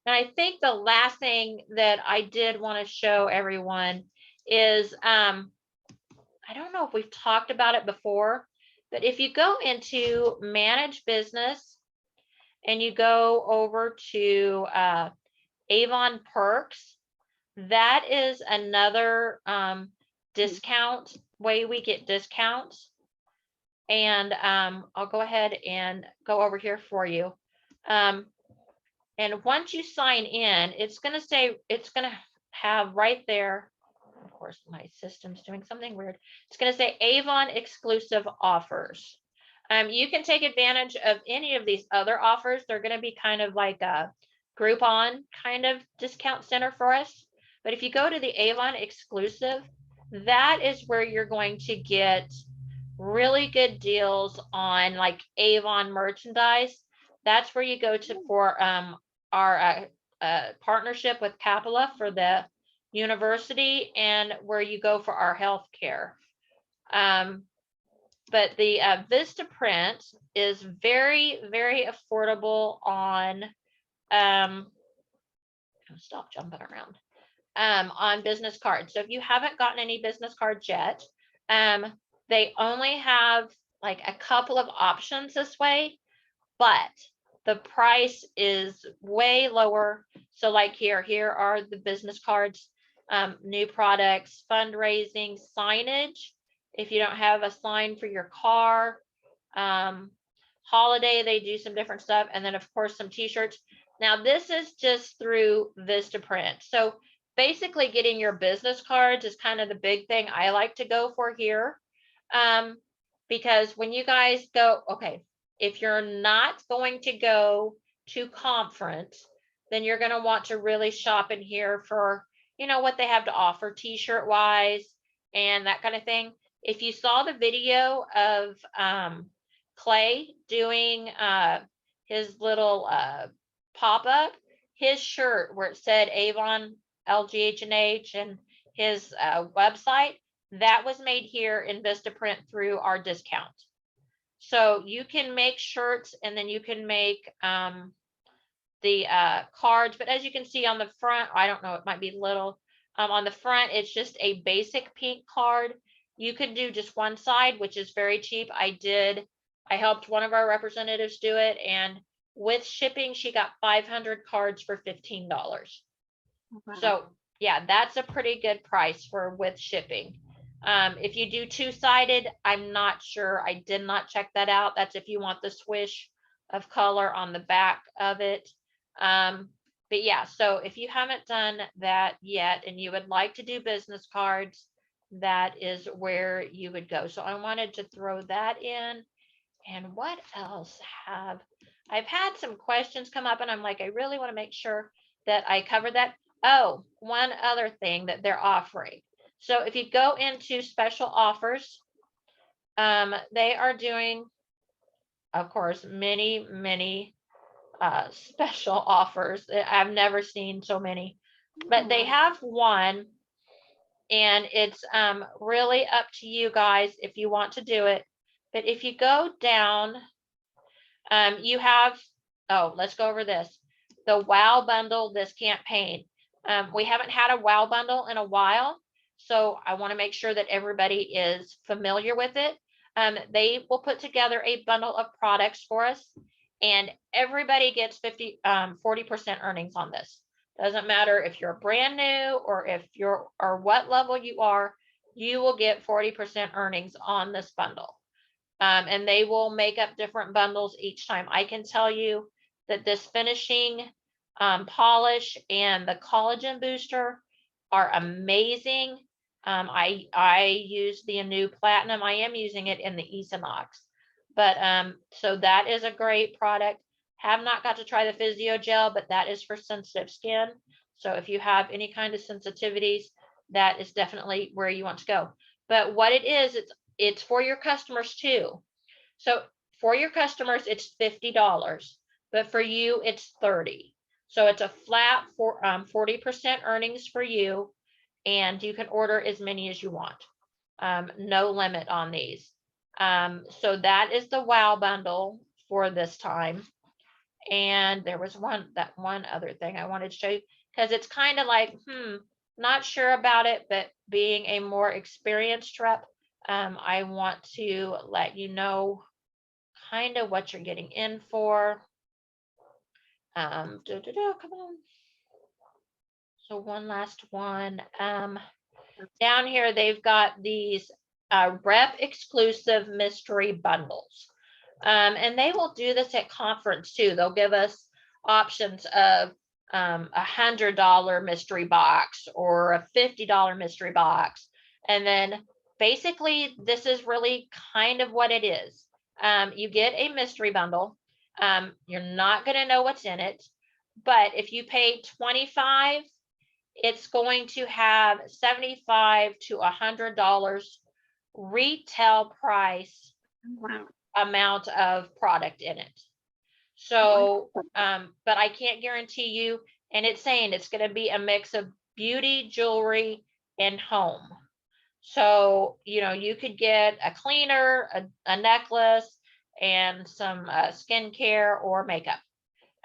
I think the last thing that I did want to show everyone is, I don't know if we've talked about it before, but if you go into manage business and you go over to Avon perks, that is another discount way we get discounts. And I'll go ahead and go over here for you. And once you sign in, it's going to say, it's going to have right there, of course, my system's doing something weird. It's going to say Avon exclusive offers. You can take advantage of any of these other offers. They're going to be kind of like a Groupon kind of discount center for us. But if you go to the Avon exclusive, that is where you're going to get really good deals on like Avon merchandise. That's where you go to for our partnership with Capella for the university, and where you go for our health care. But the Vista print is very, very affordable on stop jumping around on business cards. So if you haven't gotten any business cards yet, they only have like a couple of options this way, but the price is way lower. So like here are the business cards, new products, fundraising, signage. If you don't have a sign for your car, holiday, they do some different stuff. And then of course, some t-shirts. Now this is just through Vistaprint. So basically getting your business cards is kind of the big thing I like to go for here. Because when you guys go, okay, if you're not going to go to conference, then you're going to want to really shop in here for, you know, what they have to offer t-shirt wise and that kind of thing. If you saw the video of Clay doing his little pop-up, his shirt where it said Avon LGH&H and his website, that was made here in Vistaprint through our discount. So you can make shirts, and then you can make the cards. But as you can see on the front, I don't know, it might be little. On the front, it's just a basic pink card. You can do just one side, which is very cheap. I helped one of our representatives do it, and with shipping, she got 500 cards for $15. Wow. So yeah, that's a pretty good price for with shipping. If you do two-sided, I'm not sure. I did not check that out. That's if you want the swish of color on the back of it. But yeah, so if you haven't done that yet and you would like to do business cards, that is where you would go. So I wanted to throw that in. And what else I've had some questions come up, and I'm like, I really want to make sure that I cover that. Oh, one other thing that they're offering. So if you go into special offers, they are doing, of course, many special offers. I've never seen so many, but they have one, and it's really up to you guys if you want to do it. But if you go down, you have, oh, let's go over this. the Wow Bundle this campaign. We haven't had a Wow Bundle in a while, so I want to make sure that everybody is familiar with it. They will put together a bundle of products for us, and everybody gets 40% earnings on this. Doesn't matter if you're brand new or if you're or what level you are, you will get 40% earnings on this bundle. And they will make up different bundles each time. I can tell you that this finishing polish and the collagen booster are amazing. I use the new platinum. I am using it in the Esonox, but so that is a great product. Have not got to try the physio gel, but that is for sensitive skin. So if you have any kind of sensitivities, that is definitely where you want to go. But what it is, it's for your customers too. So for your customers, it's $50, but for you, it's $30. So it's a flat 40% earnings for you, and you can order as many as you want. No limit on these. So that is the Wow Bundle for this time. And there was one other thing I wanted to show you, because it's kind of like, not sure about it, but being a more experienced rep, I want to let you know kind of what you're getting in for. Come on. So one last one. Down here, they've got these rep exclusive mystery bundles. And they will do this at conference too. They'll give us options of $100 mystery box or a $50 mystery box. And then basically this is really kind of what it is. You get a mystery bundle. You're not going to know what's in it, but if you pay $25, it's going to have $75 to $100 retail price Wow. amount of product in it. So, but I can't guarantee you, and it's saying it's going to be a mix of beauty, jewelry, and home. So, you could get a cleaner, a necklace, and some skincare or makeup.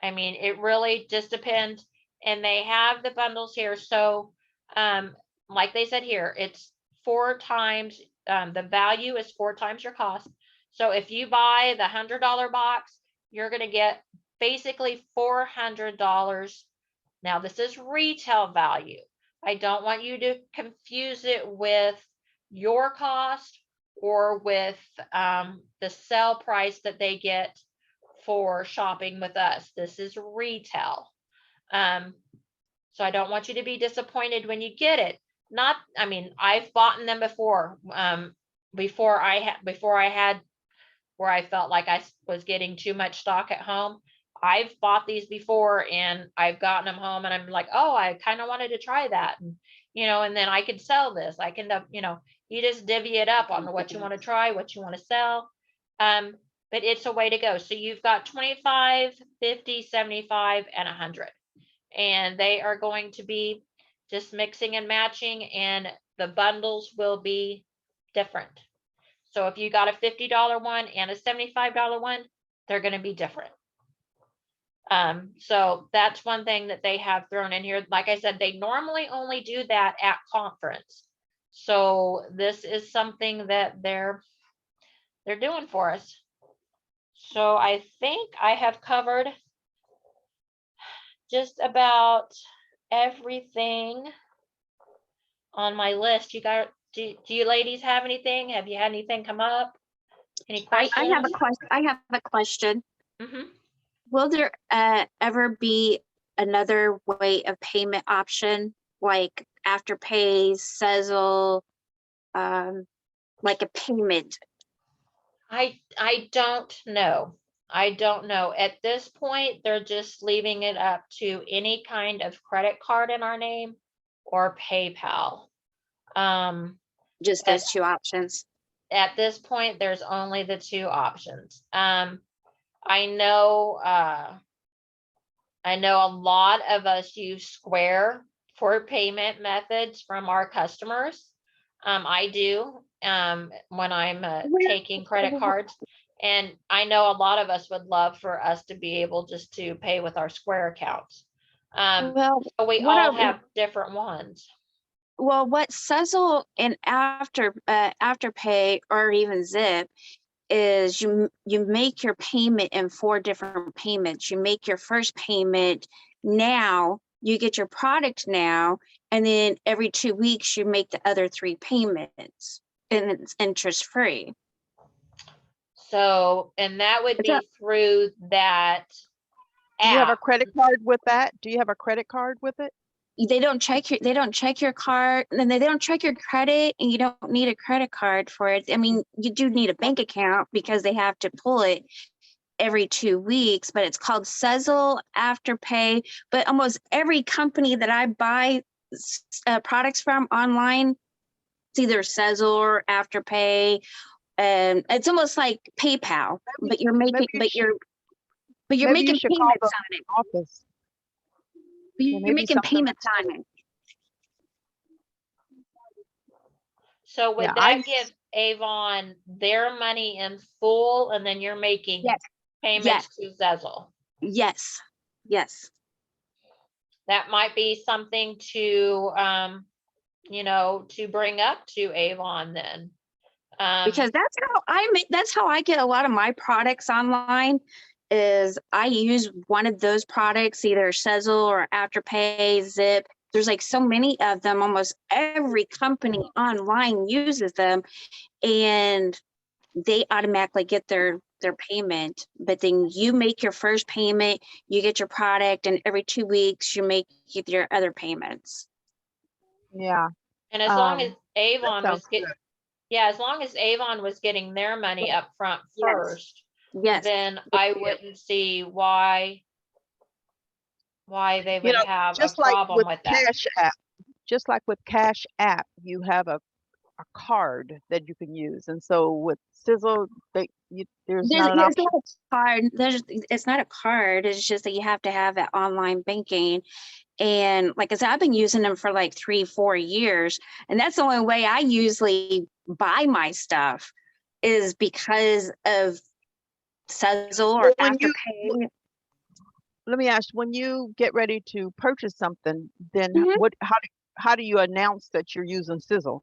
I mean, it really just depends. And they have the bundles here. So, like they said here, it's 4 times, the value is 4 times your cost. So if you buy the $100 box, you're going to get basically $400. Now, this is retail value. I don't want you to confuse it with your cost or with the sell price that they get for shopping with us. This is retail. So I don't want you to be disappointed when you get it. I've bought them before. Before I had where I felt like I was getting too much stock at home. I've bought these before and I've gotten them home and I'm like, oh, I kind of wanted to try that. And, and then I could sell this. I can, you just divvy it up on what you want to try, what you want to sell. But it's a way to go. So you've got 25, 50, 75, and 100. And they are going to be just mixing and matching, and the bundles will be different. So if you got a $50 one and a $75 one, they're going to be different. So that's one thing that they have thrown in here. Like I said, they normally only do that at conference. So this is something that they're doing for us. So I think I have covered just about everything on my list. Do you ladies have anything? Have you had anything come up? Any questions? I have a question. I have a question. Mm-hmm. Will there ever be another way of payment option, like Afterpay, Sezzle, like a payment? I don't know. I don't know. At this point, they're just leaving it up to any kind of credit card in our name or PayPal. Just those 2 options. At this point, there's only the 2 options. I know a lot of us use Square for payment methods from our customers. I do when I'm taking credit cards. And I know a lot of us would love for us to be able just to pay with our Square accounts. Well, So we what all I, have different ones. well, what Sezzle and Afterpay or even Zip is you make your payment in 4 different payments. You make your first payment now, you get your product now, and then every 2 weeks you make the other 3 payments, and it's interest free. So, and that would Is that- be through that Do you have a app. credit card with that? Do you have a credit card with it? They don't check your card, and they don't check your credit, and you don't need a credit card for it. I mean, you do need a bank account because they have to pull it every 2 weeks, but it's called Sezzle Afterpay. But almost every company that I buy products from online, it's either Sezzle or Afterpay. And it's almost like PayPal, but you're making, Maybe you should, but you're maybe you making should call payments the on it. office. You're maybe making something payments on it. So would Yeah, that give Avon their money in full, and then you're making Yes. payments to Sezzle? Yes. Yes. That might be something to, to bring up to Avon then. Because that's how I get a lot of my products online, is I use one of those products, either Sezzle or Afterpay, Zip. There's like so many of them, almost every company online uses them, and they automatically get their payment. But then you make your first payment, you get your product, and every 2 weeks you make your other payments. yeah. And as long as That Avon sounds was getting, good. yeah, as long as Avon was getting their money up front Yes. first, Yes. then I wouldn't see why they You would know, have a just like problem with with that. Cash App, just like with Cash App, you have a card that you can use. And so with Sizzle, there's not an It's option. not a card. It's not a card. It's just that you have to have it online banking. And like I said, I've been using them for like 3-4 years. And that's the only way I usually buy my stuff, is because of Sezzle or Well, Afterpay. let me ask, when you get ready to purchase something, then Mhm. how do you announce that you're using Sizzle?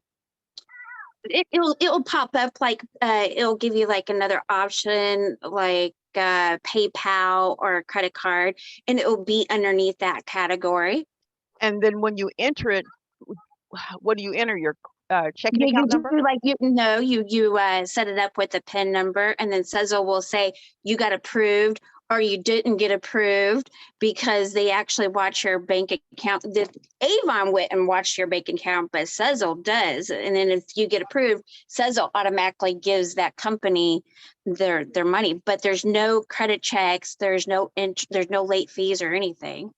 It'll pop up like it'll give you like another option, like PayPal or a credit card, and it will be underneath that category. And then when you enter it, what do you enter? Your checking You account do number? like you set it up with a PIN number, and then Sezzle will say you got approved or you didn't get approved, because they actually watch your bank account. The Avon wouldn't watch your bank account, but Sezzle does. And then if you get approved, Sezzle automatically gives that company their money. But there's no credit checks, there's no late fees or anything.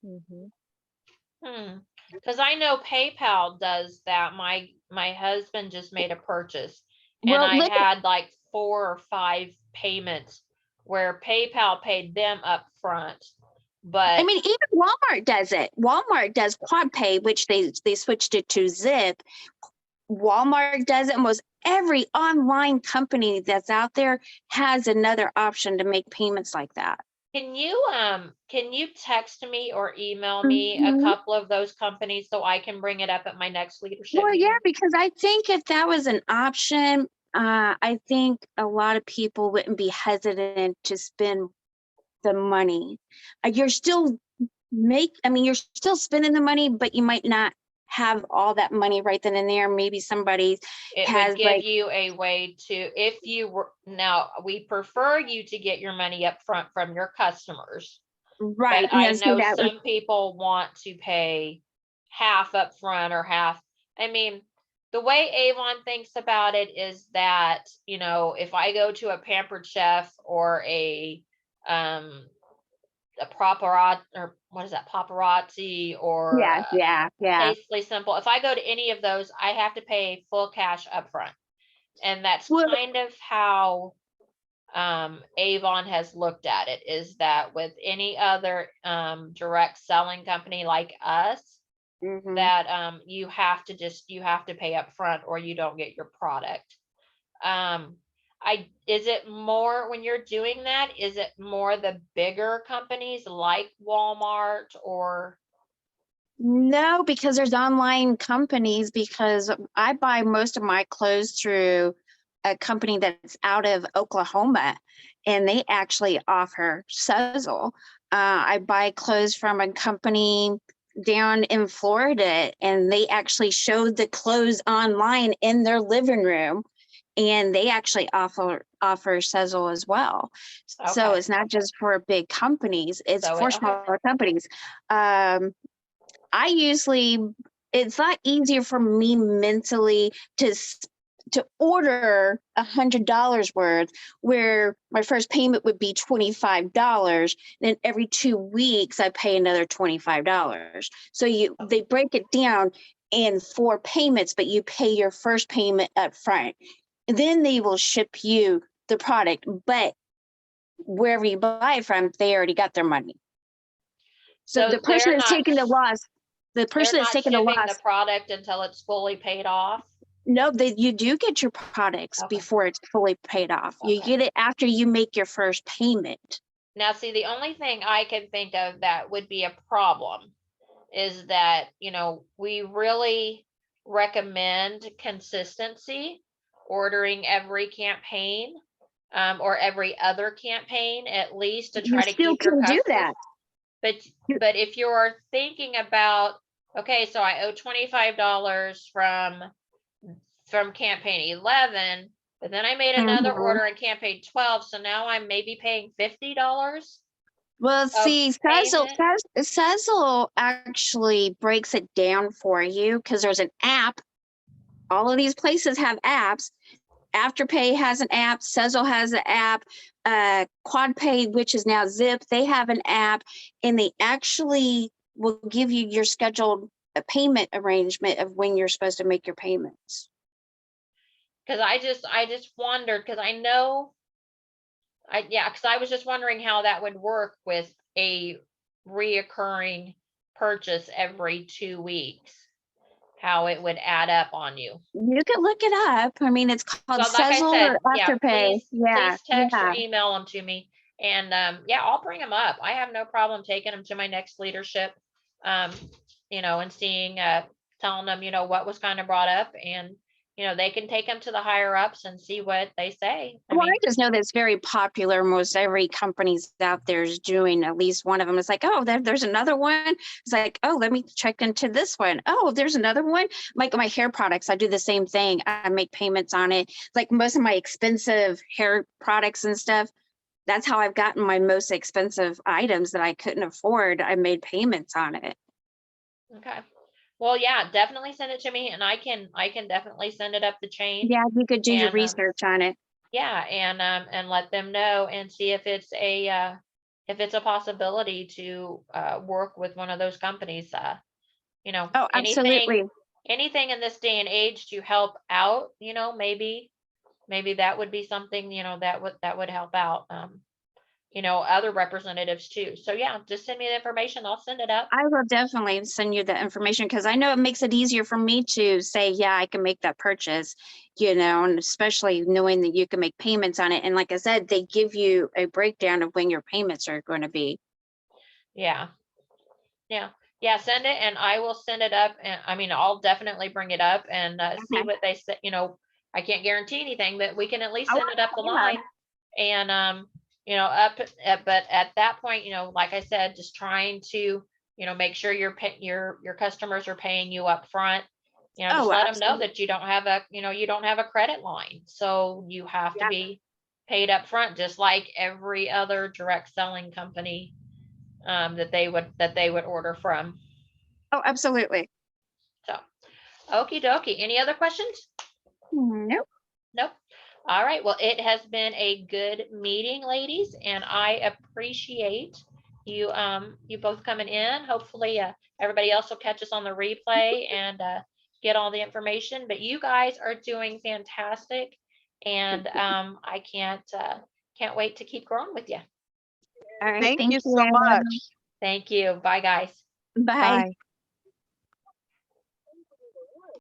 Mm-hmm. Because I know PayPal does that. My husband just made a purchase, and Well, I had like 4 or 5 payments where PayPal paid them up front. But I mean, even Walmart does it. Walmart does Quad Pay, which they switched it to Zip. Walmart does it. Almost every online company that's out there has another option to make payments like that. can you text me or email me a Mhm. couple of those companies so I can bring it up at my next leadership Well, meeting? yeah, because I think if that was an option, I think a lot of people wouldn't be hesitant to spend the money. You're still you're still spending the money, but you might not have all that money right then and there. Maybe somebody It has would give you a way to, if you were, now we prefer you to get your money up front from your customers. right. But I know some people want to pay half up front or half. I mean, the way Avon thinks about it is that, if I go to a Pampered Chef or a paparazzi, or what is that, paparazzi, or yeah. Tastefully Simple, if I go to any of those, I have to pay full cash up front. And that's Well, kind of how Avon has looked at it, is that with any other direct selling company like us, mhm. that you have to pay up front or you don't get your product. is it more when you're doing that? Is it more the bigger companies like Walmart or? No, because there's online companies, because I buy most of my clothes through a company that's out of Oklahoma, and they actually offer Sezzle. I buy clothes from a company down in Florida, and they actually showed the clothes online in their living room, and they actually offer Sezzle as well. So Okay. it's not just for big companies, it's So for okay. smaller companies. I usually, it's not easier for me mentally to order $100 worth, where my first payment would be $25. Then every 2 weeks I pay another $25. So they break it down in 4 payments, but you pay your first payment up front. And then they will ship you the product, but wherever you buy it from, they already got their money. So the person they're that's taking the loss, the person they're that's not taking the shipping loss, the product until it's fully paid off. no, you do get your products Okay. before it's fully paid off. You Okay. get it after you make your first payment. Now, see, the only thing I can think of that would be a problem is that, we really recommend consistency, ordering every campaign, or every other campaign at least to You try to still keep your can do customers. that. But if you're thinking about, okay, so I owe $25 from campaign 11, but then I made another Mhm. order in campaign 12, so now I'm maybe paying $50. Well, see, Sezzle payment. actually breaks it down for you, because there's an app. All of these places have apps. Afterpay has an app. Sezzle has an app. QuadPay, which is now Zip, they have an app, and they actually will give you your scheduled payment arrangement of when you're supposed to make your payments. Because I just wondered, because I know, because I was just wondering how that would work with a reoccurring purchase every 2 weeks, how it would add up on you. You can look it up. I mean, it's called So like I Sezzle said, or yeah, Afterpay. please text or Yeah. email them to me. And I'll bring them up. I have no problem taking them to my next leadership, and seeing, telling them, what was kind of brought up, and, they can take them to the higher ups and see what they say. Well, I just know that's very popular. Most every company's out there is doing at least one of them. It's like, oh, there's another one. It's like, oh, let me check into this one. Oh, there's another one. Like my hair products, I do the same thing. I make payments on it. Like most of my expensive hair products and stuff, that's how I've gotten my most expensive items that I couldn't afford. I made payments on it. Okay. Well, yeah, definitely send it to me, and I can definitely send it up the chain. Yeah, you could do your And research on it. yeah, and let them know and see if it's a possibility to work with one of those companies. Oh, absolutely. Anything in this day and age to help out. Maybe that would be something, that would help out. Other representatives too. So yeah, just send me the information. I'll send it up. I will definitely send you the information, because I know it makes it easier for me to say, yeah, I can make that purchase, and especially knowing that you can make payments on it. And like I said, they give you a breakdown of when your payments are going to be. Yeah. Yeah, send it and I will send it up. And I mean, I'll definitely bring it up and see Okay. what they say. I can't guarantee anything, but we can at least Oh, send it up the yeah. line. And, but at that point, like I said, just trying to, make sure your customers are paying you up front. Just Oh, let them know absolutely. that you don't have a credit line. So you have to Yeah. be paid up front, just like every other direct selling company that they would order from. Oh, absolutely. So, okie dokie. Any other questions? Nope. Nope. All right. Well, it has been a good meeting, ladies, and I appreciate you you both coming in. Hopefully, everybody else will catch us on the replay and get all the information. But you guys are doing fantastic, and I can't wait to keep growing with you. All right. Thank Thank you you. so much. Thank you. Bye, guys. Bye. Bye.